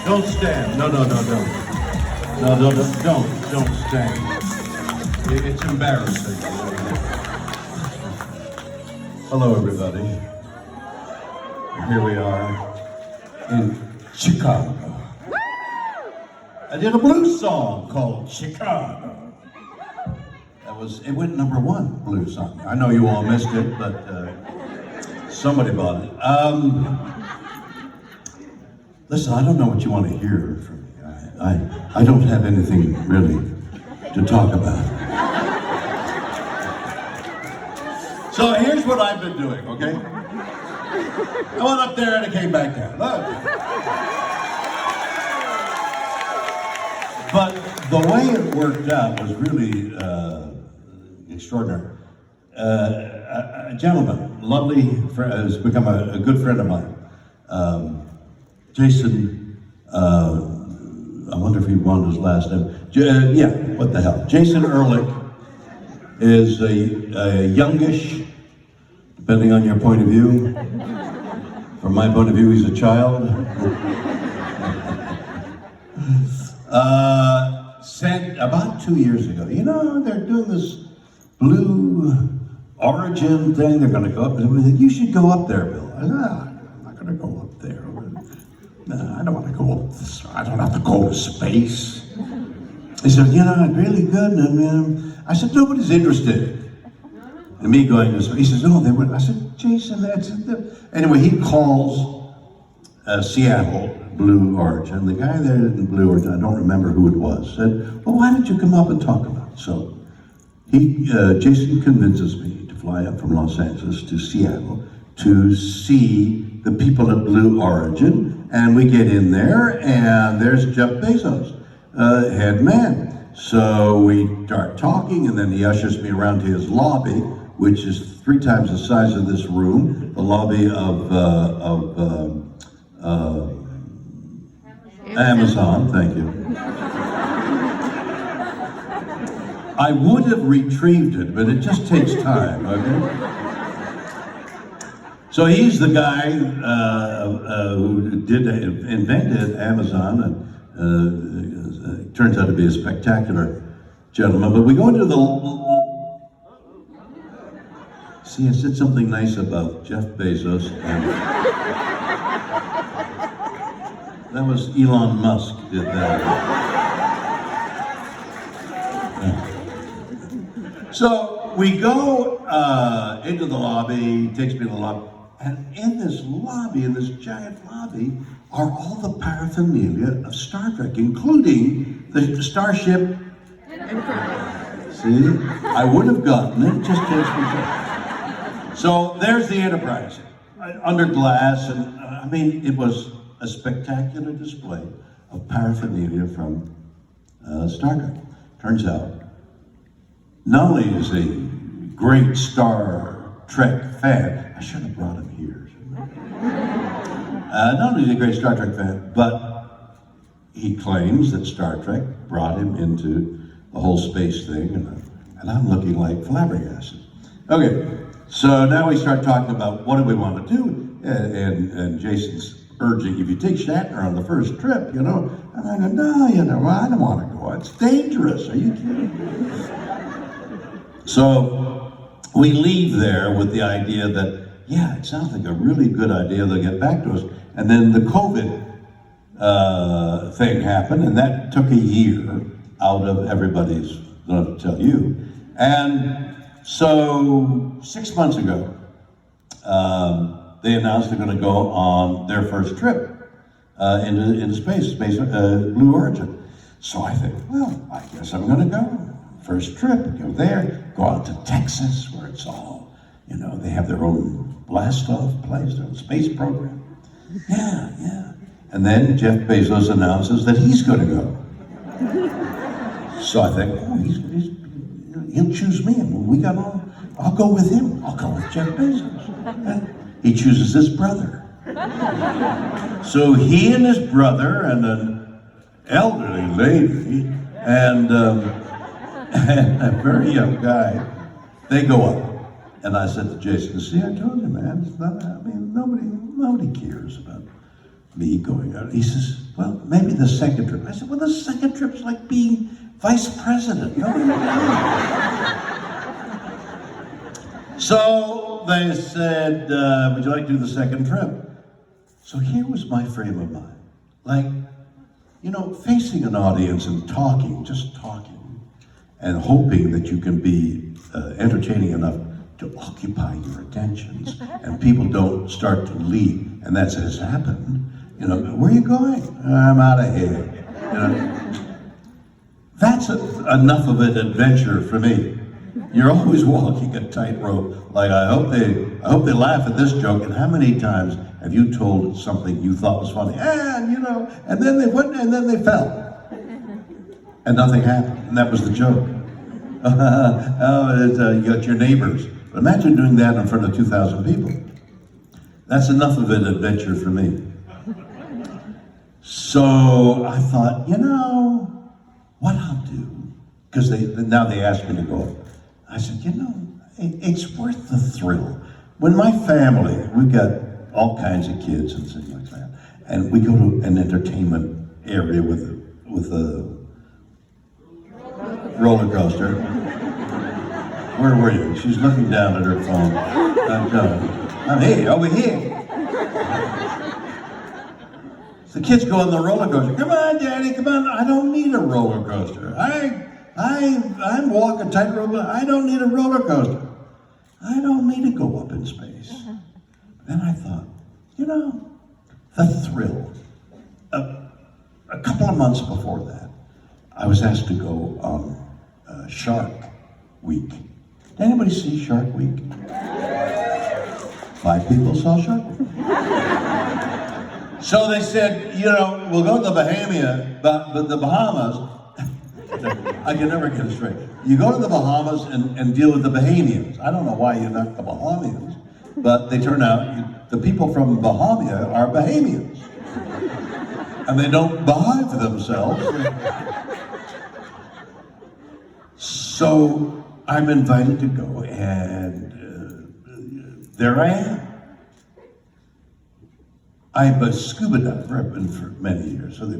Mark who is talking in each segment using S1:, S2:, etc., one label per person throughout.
S1: Don't stand. No, no, no, don't. No, no, no, don't stand. It's embarrassing. Hello, everybody. Here we are in Chicago. I did a blues song called Chicago. It went #1 blues song. I know you all missed it, but somebody bought it. Listen, I don't know what you want to hear from me. I don't have anything really to talk about. So here's what I've been doing, okay? I went up there and I came back down. Look. But the way it worked out was really extraordinary. A gentleman, lovely, has become a good friend of mine. Jason, I wonder if he wanted his last name. Yeah, what the hell. Jason Ehrlich is a youngish, depending on your point of view. From my point of view, he's a child. Said about 2 years ago, you know, they're doing this Blue Origin thing. They're going to go up and everything. You should go up there, Bill. I said, I'm not going to go up there. No, I don't want to go up this. I don't have to go to space. He said, you know, it's really good. And I said, nobody's interested in me going to space. He says, no, they wouldn't. I said, Jason, that's it. Anyway, he calls Seattle Blue Origin. The guy there in Blue Origin, I don't remember who it was, said, well, why don't you come up and talk about it? So Jason convinces me to fly up from Los Angeles to Seattle to see the people at Blue Origin. And we get in there, and there's Jeff Bezos, head man. So we start talking, and then he ushers me around to his lobby, which is 3 times the size of this room, the lobby of Amazon, thank you. I would have retrieved it, but it just takes time, okay? So he's the guy who invented Amazon, and turns out to be a spectacular gentleman. But we go into the... See, I said something nice about Jeff Bezos, and that was Elon Musk did that. So we go into the lobby, he takes me to the lobby, and in this lobby, in this giant lobby, are all the paraphernalia of Star Trek, including the starship. See, I would have gotten it, just takes me time. So there's the Enterprise, under glass, and I mean, it was a spectacular display of paraphernalia from Star Trek. Turns out, not only is he a great Star Trek fan, I should have brought him here. Not only is he a great Star Trek fan, but he claims that Star Trek brought him into the whole space thing, and I'm looking like flabbergasted. Okay, so now we start talking about what do we want to do, and Jason's urging, if you take Shatner on the first trip, you know, and I go, no, you know, I don't want to go. It's dangerous. Are you kidding? So we leave there with the idea that, yeah, it sounds like a really good idea. They'll get back to us. And then the COVID thing happened, and that took a year out of everybody's, I don't have to tell you. And so 6 months ago, they announced they're going to go on their first trip into space, Blue Origin. So I think, well, I guess I'm going to go. First trip, go there, go out to Texas, where it's all, you know, they have their own blast-off place, their own space program. Yeah. And then Jeff Bezos announces that he's going to go. So I think, oh, he'll choose me, and we got on. I'll go with him. I'll go with Jeff Bezos. And he chooses his brother. So he and his brother and an elderly lady and a very young guy, they go up. And I said to Jason, see, I told you, man, it's not, I mean, nobody cares about me going out. He says, well, maybe the second trip. I said, well, the second trip's like being vice president. Nobody knows. So they said, would you like to do the second trip? So here was my frame of mind. Like, you know, facing an audience and talking, just talking, and hoping that you can be entertaining enough to occupy your attentions, and people don't start to leave, and that has happened. You know, where are you going? I'm out of here. You know, that's enough of an adventure for me. You're always walking a tightrope. Like, I hope they laugh at this joke. And how many times have you told something you thought was funny, and you know, and then they went, and then they fell, and nothing happened, and that was the joke. You got your neighbors. But imagine doing that in front of 2,000 people. That's enough of an adventure for me. So I thought, you know, what I'll do, because now they asked me to go. I said, you know, it's worth the thrill. When my family, we've got all kinds of kids and things like that, and we go to an entertainment area with a roller coaster. Where were you? She's looking down at her phone. I'm here, over here. The kids go on the roller coaster. Come on, Daddy, come on. I don't need a roller coaster. I'm walking tightrope. I don't need a roller coaster. I don't need to go up in space. Then I thought, you know, the thrill. A couple of months before that, I was asked to go on Shark Week. Did anybody see Shark Week? 5 people saw Shark Week. So they said, you know, we'll go to the Bahamas. I can never get it straight. You go to the Bahamas and deal with the Bahamians. I don't know why you're not the Bahamians, but they turn out the people from Bahamia are Bahamians. And they don't behave themselves. So I'm invited to go, and there I am. I'm a scuba diver. I've been for many years. So they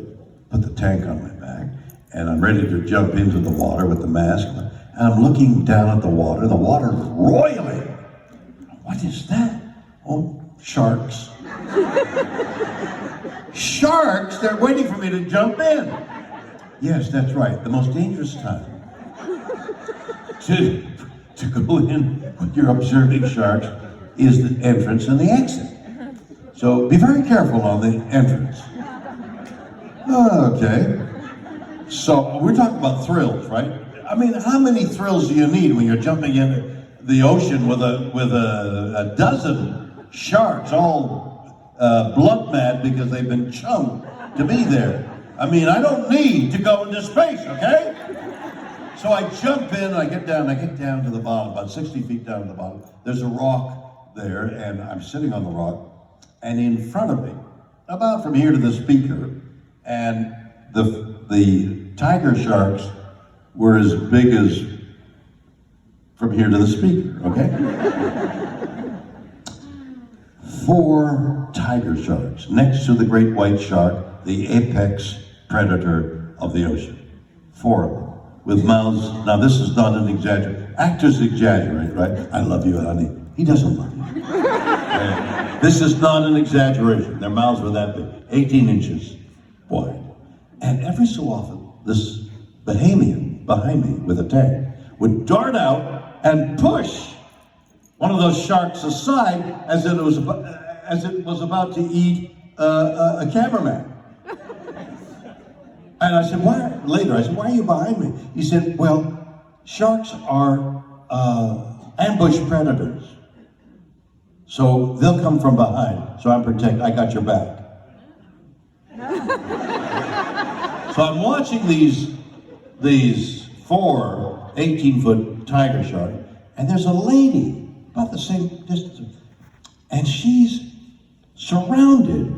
S1: put the tank on my back, and I'm ready to jump into the water with the mask. And I'm looking down at the water roiling. What is that? Oh, sharks. Sharks? They're waiting for me to jump in. Yes, that's right. The most dangerous time to go in when you're observing sharks is the entrance and the exit. So be very careful on the entrance. Okay. So we're talking about thrills, right? I mean, how many thrills do you need when you're jumping in the ocean with a dozen sharks, all blood mad because they've been chummed to be there? I mean, I don't need to go into space, okay? So I jump in, I get down to the bottom, about 60 feet down to the bottom. There's a rock there, and I'm sitting on the rock, and in front of me, about from here to the speaker, and the tiger sharks were as big as from here to the speaker, okay? 4 tiger sharks next to the great white shark, the apex predator of the ocean. 4 of them. With mouths, now this is not an exaggeration. Actors exaggerate, right? I love you, honey. He doesn't love you. This is not an exaggeration. Their mouths were that big, 18 inches wide. And every so often, this Bahamian behind me with a tank would dart out and push one of those sharks aside as it was about to eat a cameraman. And I said, why? Later, I said, why are you behind me? He said, well, sharks are ambush predators. So they'll come from behind. So I got your back. So I'm watching these 4 18-foot tiger sharks, and there's a lady about the same distance, and she's surrounded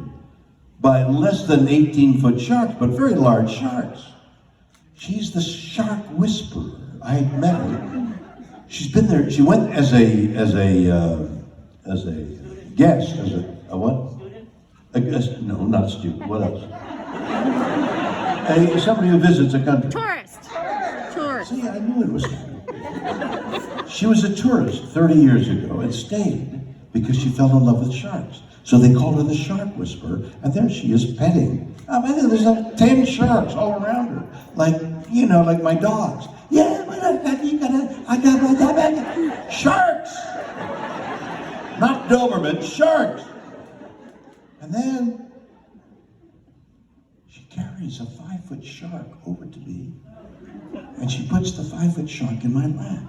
S1: by less than 18-foot sharks, but very large sharks. She's the shark whisperer. I met her. She's been there. She went as a guest, as a what? I guess, no, not stupid. What else? Somebody who visits a country.
S2: Tourist. Tourist.
S1: See, I knew it was coming. She was a tourist 30 years ago and stayed because she fell in love with sharks. So they called her the Shark Whisperer, and there she is petting. I mean, there's like 10 sharks all around her, like, you know, like my dogs. Yeah, I got sharks! Not Doberman, sharks! And then she carries a 5-foot shark over to me, and she puts the 5-foot shark in my lap.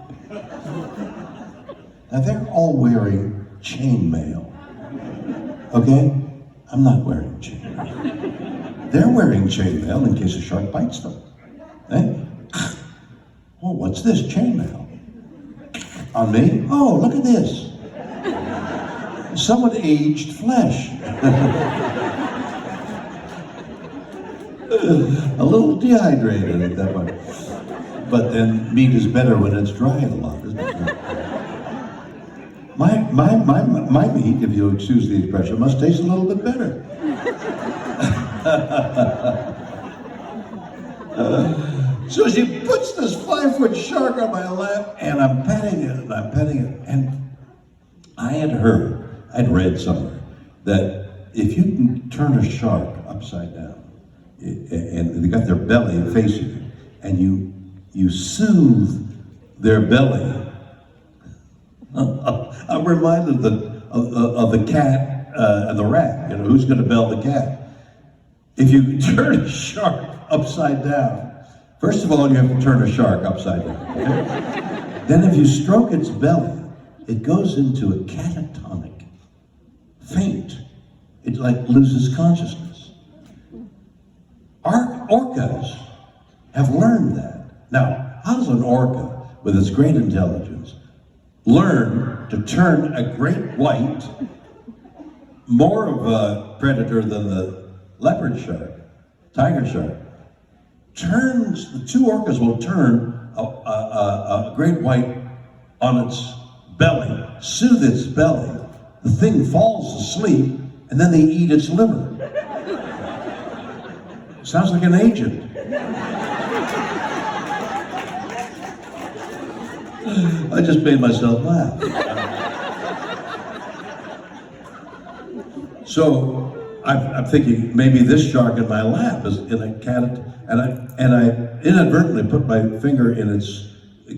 S1: Now they're all wearing chainmail, okay? I'm not wearing chainmail. They're wearing chainmail in case a shark bites them. Eh? Oh, what's this? Chainmail. On me? Oh, look at this. Someone aged flesh. A little dehydrated at that point. But then meat is better when it's dried a lot, isn't it? My meat, if you'll excuse the expression, must taste a little bit better. So she puts this 5-foot shark on my lap, and I'm petting it, and I had read somewhere that if you can turn a shark upside down, and they got their belly facing you, and you soothe their belly. I'm reminded of the cat and the rat. You know, who's going to bell the cat? If you turn a shark upside down, first of all, you have to turn a shark upside down. Okay? Then if you stroke its belly, it goes into a catatonic faint. It like loses consciousness. Our orcas have learned that. Now, how does an orca, with its great intelligence, learn to turn a great white, more of a predator than the leopard shark, tiger shark, the two orcas will turn a great white on its belly, soothe its belly, the thing falls asleep, and then they eat its liver. Sounds like an agent. I just made myself laugh. So I'm thinking maybe this shark in my lap is in a cat, and I inadvertently put my finger in its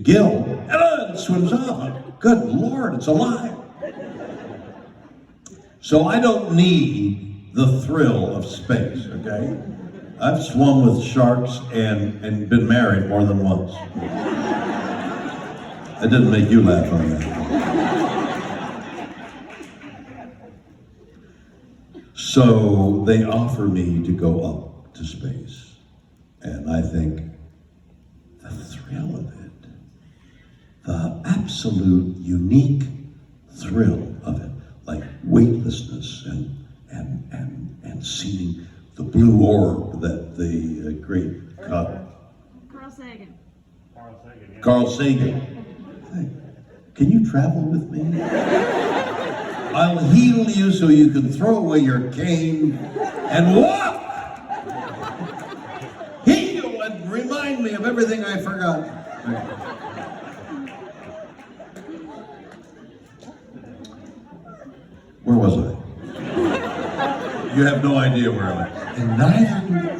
S1: gill, and it swims off. Good Lord, it's alive. So I don't need the thrill of space, okay? I've swum with sharks and been married more than once. I didn't make you laugh on that. So they offer me to go up to space. And I think, the thrill of it, the absolute unique thrill of it, like weightlessness and seeing the blue orb that the great Carl Sagan. Can you travel with me? I'll heal you so you can throw away your cane and walk. Heal and remind me of everything I forgot. Where was I? You have no idea where I'm at. And neither do you.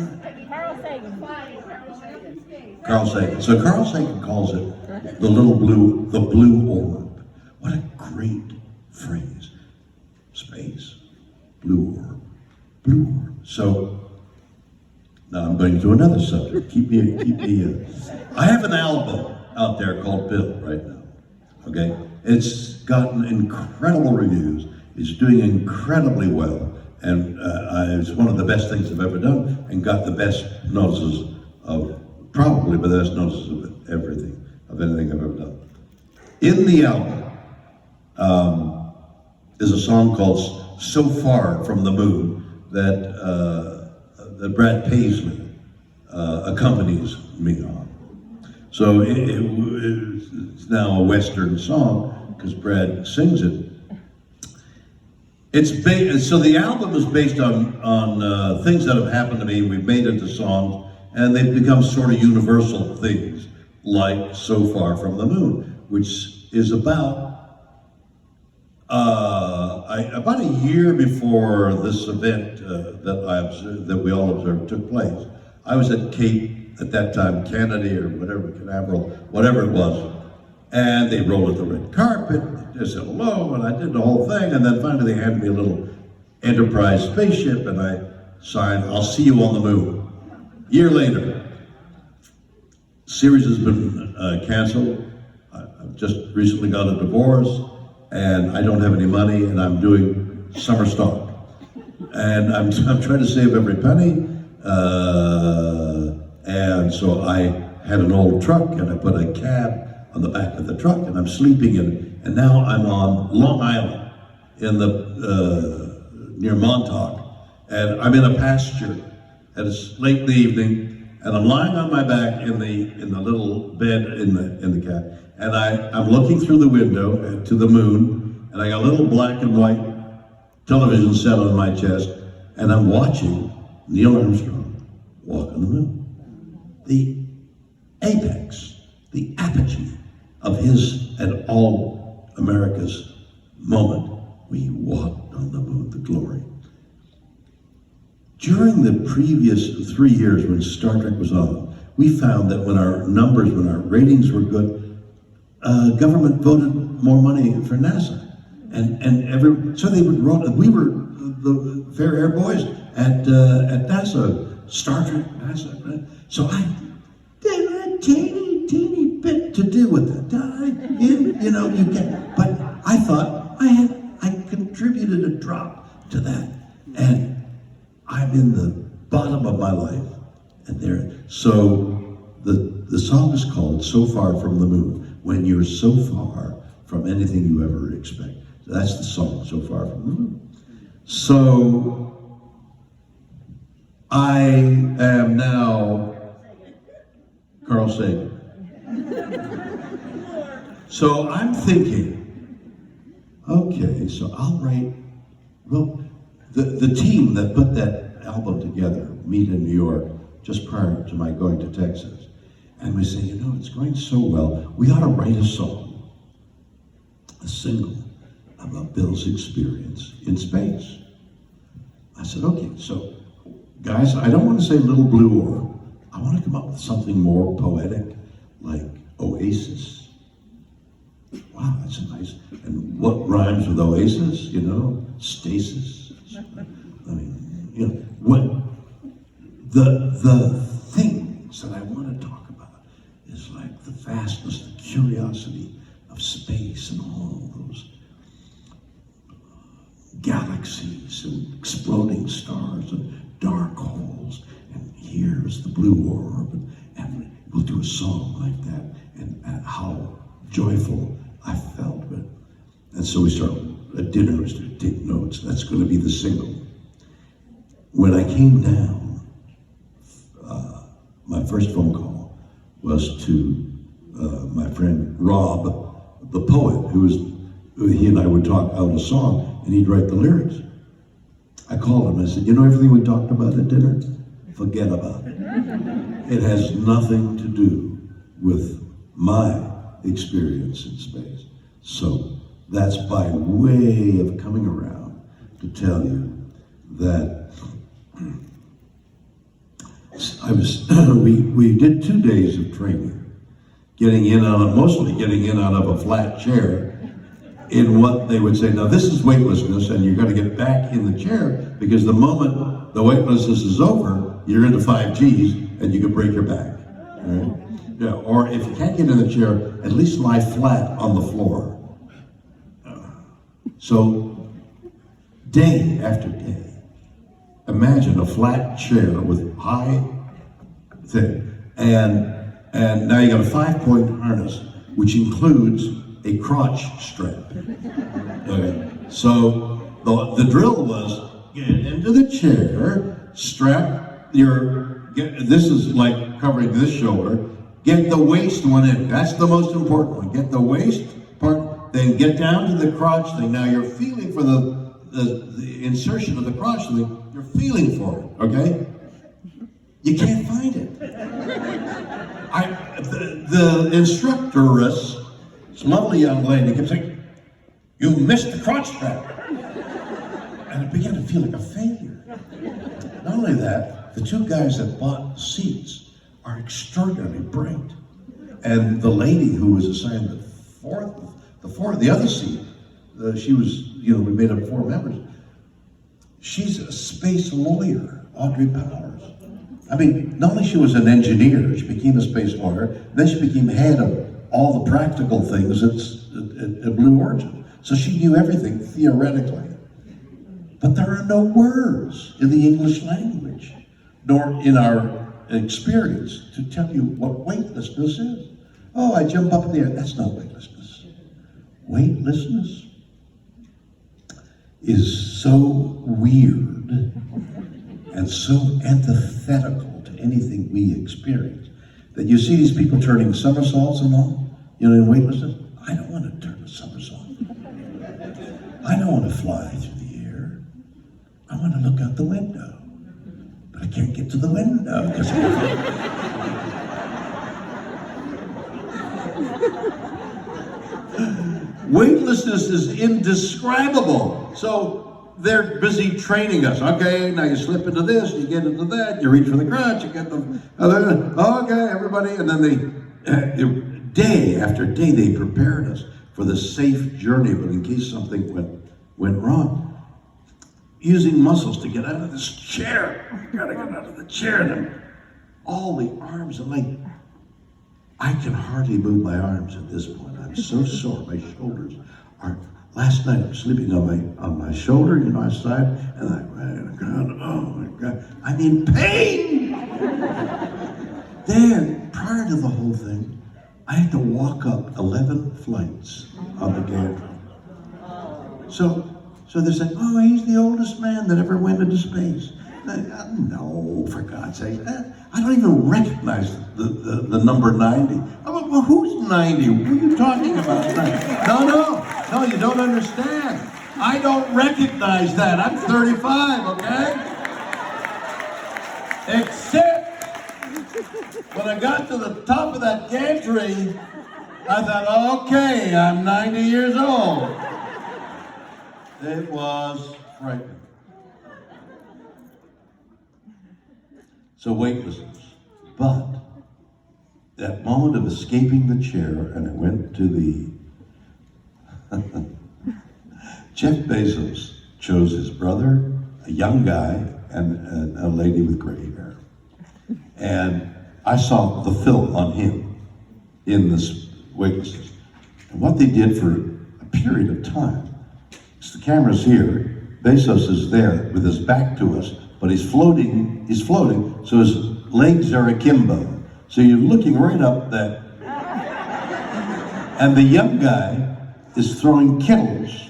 S1: Carl Sagan. So Carl Sagan calls it the blue orb. What a great phrase. Space, blue orb. So now I'm going to another subject. Keep me. I have an album out there called Bill right now. Okay, it's gotten incredible reviews. It's doing incredibly well, and it's one of the best things I've ever done, and got the best notices of probably the best notices of anything I've ever done. In the album is a song called "So Far from the Moon" that Brad Paisley accompanies me on. So it's now a Western song because Brad sings it. It's so the album is based on things that have happened to me. We've made into songs, and they've become sort of universal things, like "So Far from the Moon," which is about a year before this event that we all observed took place. I was at Cape at that time, Kennedy or whatever, Canaveral, whatever it was, and they rolled out the red carpet. They said hello, and I did the whole thing, and then finally they handed me a little Enterprise spaceship, and I signed, "I'll see you on the moon." Year later, series has been canceled. I've just recently got a divorce, and I don't have any money, and I'm doing summer stock, and I'm trying to save every penny. And so I had an old truck, and I put a cab on the back of the truck, and I'm sleeping in it. And now I'm on Long Island, in the near Montauk, and I'm in a pasture, and it's late in the evening, and I'm lying on my back in the little bed in the cab, and I'm looking through the window to the moon, and I got a little black and white television set on my chest, and I'm watching Neil Armstrong walk on the moon. The apex, the apogee of his and all America's moment. We walked on the moon, the glory. During the previous 3 years when Star Trek was on, we found that when our ratings were good, government voted more money for NASA. So they would roll, we were the Fair Air Boys at NASA, Star Trek, NASA, right? So I did a teeny bit to do with it. You get, but I thought I contributed a drop to that, and I'm in the bottom of my life, and there. So the song is called "So Far from the Moon." When you're so far from anything you ever expect, that's the song. "So Far from the Moon." So I am now Carl Sagan. So I'm thinking, okay, so I'll write, well, the team that put that album together, meet in New York, just prior to my going to Texas. And we say, it's going so well, we ought to write a song, a single, about Bill's experience in space. I said, okay, so guys, I don't want to say Little Blue Orb. I want to come up with something more poetic, like Oasis. Wow, that's a nice, and what rhymes with Oasis, stasis. I mean, what, the things that I want to talk about is like the vastness, the curiosity of space and all those galaxies and exploding stars and dark holes, and here's the blue orb, and we'll do a song like that, and how joyful I felt. And so we started at dinner, we started to take notes. That's going to be the single. When I came down, my first phone call was to my friend Rob, the poet, he and I would talk out a song, and he'd write the lyrics. I called him and I said, everything we talked about at dinner? Forget about it. It has nothing to do with my experience in space. So that's by way of coming around to tell you that we did 2 days of training, mostly getting in out of a flat chair, in what they would say, now this is weightlessness, and you're going to get back in the chair, because the moment the weightlessness is over, you're into 5Gs, and you can break your back. Right? Yeah, or if you can't get in the chair, at least lie flat on the floor. So, day after day, imagine a flat chair with high thing, and now you got a 5-point harness, which includes a crotch strap. Okay. So the drill was get into the chair, strap this is like covering this shoulder, get the waist one in. That's the most important one. Get the waist part, then get down to the crotch thing. Now you're feeling for the the insertion of the crotch thing, you're feeling for it, okay? You can't find it. The instructoress, this lovely young lady, kept saying, "You missed the crotch strap." And it began to feel like a failure. Not only that, the two guys that bought seats are extraordinarily bright. And the lady who was assigned the other seat, she was, we made up 4 members. She's a space lawyer, Audrey Powers. I mean, not only she was an engineer, she became a space lawyer, then she became head of all the practical things at Blue Origin. So she knew everything theoretically. But there are no words in the English language, nor in our experience, to tell you what weightlessness is. Oh, I jump up in the air. That's not weightlessness. Weightlessness is so weird and so antithetical to anything we experience that you see these people turning somersaults and all, in weightlessness. I don't want to turn a somersault. I don't want to fly through the air. I want to look out the window. But I can't get to the window because weightlessness is indescribable. So they're busy training us. Okay, now you slip into this, you get into that, you reach for the crotch, you get the other. Okay, everybody, and then they, day after day, they prepared us for the safe journey, but in case something went wrong. Using muscles to get out of this chair. You gotta get out of the chair. And all the arms and legs. I can hardly move my arms at this point. I'm so sore. My shoulders are. Last night I'm sleeping on my shoulder, my side, and oh my God, I'm in pain. Then, prior to the whole thing, I had to walk up 11 flights on the gantry. So they're saying, "Oh, he's the oldest man that ever went into space." No, for God's sake. I don't even recognize the number 90. Well, who's 90? What are you talking about? No, you don't understand. I don't recognize that. I'm 35, okay? Except when I got to the top of that gantry, I thought, okay, I'm 90 years old. It was frightening. So weightlessness. But that moment of escaping the chair, and I went to the Jeff Bezos chose his brother, a young guy, and a lady with gray hair. And I saw the film on him in this weightlessness. And what they did for a period of time, the camera's here, Bezos is there with his back to us, but he's floating, so his legs are akimbo. So you're looking right up that, and the young guy is throwing kettles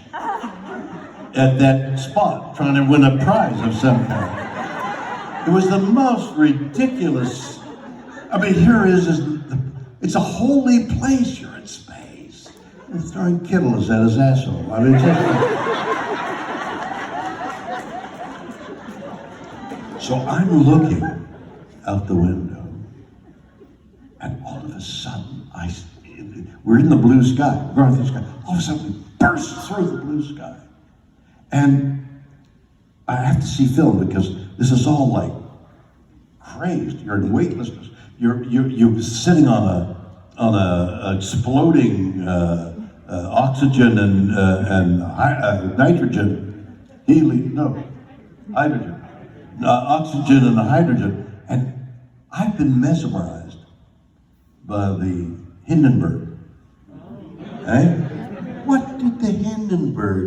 S1: at that spot, trying to win a prize of some kind. It was the most ridiculous, here it's a holy place, you're in space. He's throwing kettles at his asshole. So I'm looking out the window, and all of a sudden, we're in the blue sky, we're going through the sky, all of a sudden we burst through the blue sky. And I have to see film because this is all like crazed. You're in weightlessness. You're sitting on a exploding oxygen and nitrogen, hydrogen. Oxygen and hydrogen, and I've been mesmerized by the Hindenburg. Eh? What did the Hindenburg